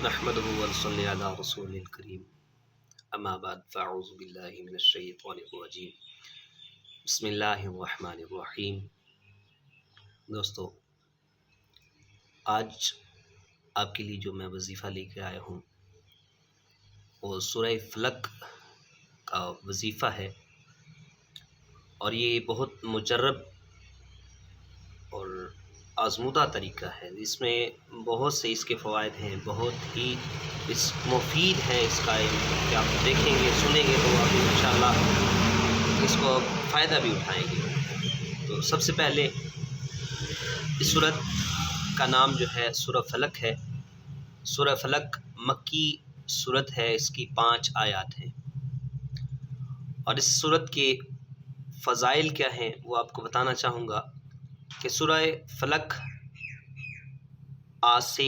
نحمده ونصلي على رسول الكريم اما بعد فاعوذ باللہ من الشیطان الرجیم بسم اللہ الرحمن الرحیم۔ دوستو، آج آپ کے لیے جو میں وظیفہ لے کے آیا ہوں وہ سورہ فلق کا وظیفہ ہے، اور یہ بہت مجرب اور آزمودہ طریقہ ہے۔ اس میں بہت سے اس کے فوائد ہیں، بہت ہی مفید ہیں اس کا علم کہ آپ دیکھیں گے سنیں گے تو آپ انشاءاللہ اس کو فائدہ بھی اٹھائیں گے۔ تو سب سے پہلے اس سورت کا نام جو ہے سورہ فلق ہے۔ سورہ فلق مکی سورت ہے، اس کی 5 آیات ہیں، اور اس سورت کے فضائل کیا ہیں وہ آپ کو بتانا چاہوں گا کہ سورہ فلق آج سے